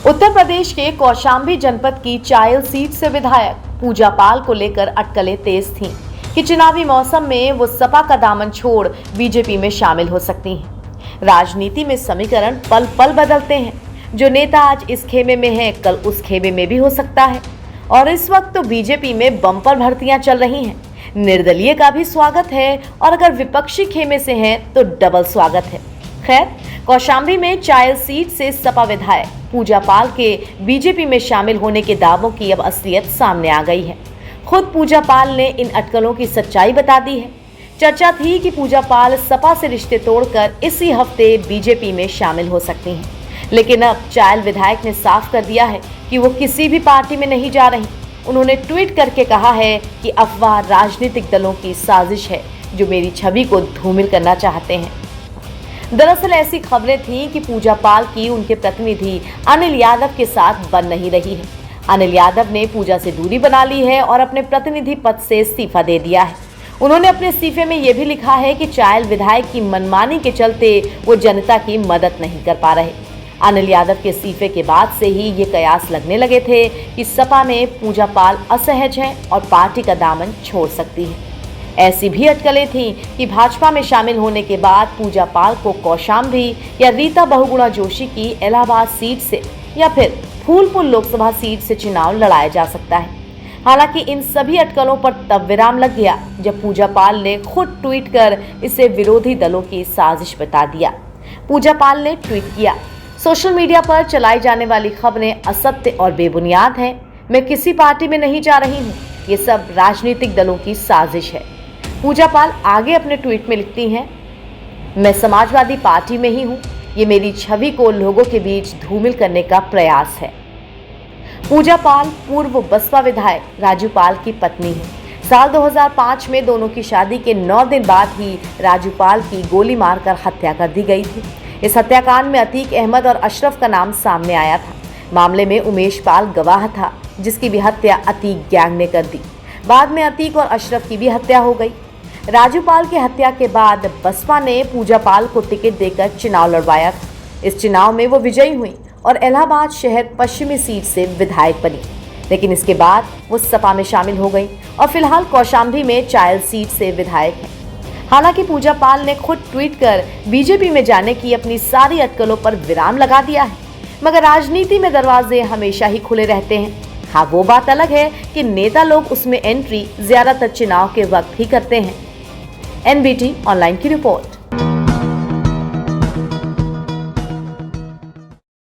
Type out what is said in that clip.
उत्तर प्रदेश के कौशाम्बी जनपद की चायल सीट से विधायक पूजा पाल को लेकर अटकलें तेज थीं कि चुनावी मौसम में वो सपा का दामन छोड़ बीजेपी में शामिल हो सकती हैं। राजनीति में समीकरण पल पल बदलते हैं। जो नेता आज इस खेमे में है कल उस खेमे में भी हो सकता है। और इस वक्त तो बीजेपी में बम्पर भर्तियां चल रही हैं। निर्दलीय का भी स्वागत है और अगर विपक्षी खेमे से हैं तो डबल स्वागत है। खैर, कौशाम्बी में चायल सीट से सपा विधायक पूजा पाल के बीजेपी में शामिल होने के दावों की अब असलियत सामने आ गई है। खुद पूजा पाल ने इन अटकलों की सच्चाई बता दी है। चर्चा थी कि पूजा पाल सपा से रिश्ते तोड़कर इसी हफ्ते बीजेपी में शामिल हो सकती हैं, लेकिन अब चायल विधायक ने साफ कर दिया है कि वो किसी भी पार्टी में नहीं जा रही। उन्होंने ट्वीट करके कहा है कि अफवाह राजनीतिक दलों की साजिश है जो मेरी छवि को धूमिल करना चाहते हैं। दरअसल ऐसी खबरें थीं कि पूजा पाल की उनके प्रतिनिधि अनिल यादव के साथ बन नहीं रही है। अनिल यादव ने पूजा से दूरी बना ली है और अपने प्रतिनिधि पद से इस्तीफा दे दिया है। उन्होंने अपने इस्तीफे में यह भी लिखा है कि चायल विधायक की मनमानी के चलते वो जनता की मदद नहीं कर पा रहे। अनिल यादव के इस्तीफे के बाद से ही ये कयास लगने लगे थे कि सपा में पूजा पाल असहज है और पार्टी का दामन छोड़ सकती है। ऐसी भी अटकलें थीं कि भाजपा में शामिल होने के बाद पूजा पाल को कौशाम्बी या रीता बहुगुणा जोशी की इलाहाबाद सीट से या फिर फूलपुर लोकसभा सीट से चुनाव लड़ाया जा सकता है। हालांकि इन सभी अटकलों पर तब विराम लग गया जब पूजा पाल ने खुद ट्वीट कर इसे विरोधी दलों की साजिश बता दिया। पूजा पाल ने ट्वीट किया, सोशल मीडिया पर चलाई जाने वाली खबरें असत्य और बेबुनियाद हैं। मैं किसी पार्टी में नहीं जा रही हूँ। ये सब राजनीतिक दलों की साजिश है। पूजा पाल आगे अपने ट्वीट में लिखती हैं, मैं समाजवादी पार्टी में ही हूँ। ये मेरी छवि को लोगों के बीच धूमिल करने का प्रयास है। पूजा पाल पूर्व बसपा विधायक राजू पाल की पत्नी है। साल 2005 में दोनों की शादी के 9 दिन बाद ही राजू पाल की गोली मारकर हत्या कर दी गई थी। इस हत्याकांड में अतीक अहमद और अशरफ का नाम सामने आया था। मामले में उमेश पाल गवाह था, जिसकी भी हत्या अतीक गैंग ने कर दी। बाद में अतीक और अशरफ की भी हत्या हो गई। राजू पाल की हत्या के बाद बसपा ने पूजा पाल को टिकट देकर चुनाव लड़वाया था। इस चुनाव में वो विजयी हुई और इलाहाबाद शहर पश्चिमी सीट से विधायक बनी, लेकिन इसके बाद वो सपा में शामिल हो गई और फिलहाल कौशाम्बी में चायल सीट से विधायक है। हालांकि पूजा पाल ने खुद ट्वीट कर बीजेपी में जाने की अपनी सारी अटकलों पर विराम लगा दिया है, मगर राजनीति में दरवाजे हमेशा ही खुले रहते हैं। हाँ, वो बात अलग है कि नेता लोग उसमें एंट्री ज्यादातर चुनाव के वक्त ही करते हैं। NBT ऑनलाइन की रिपोर्ट।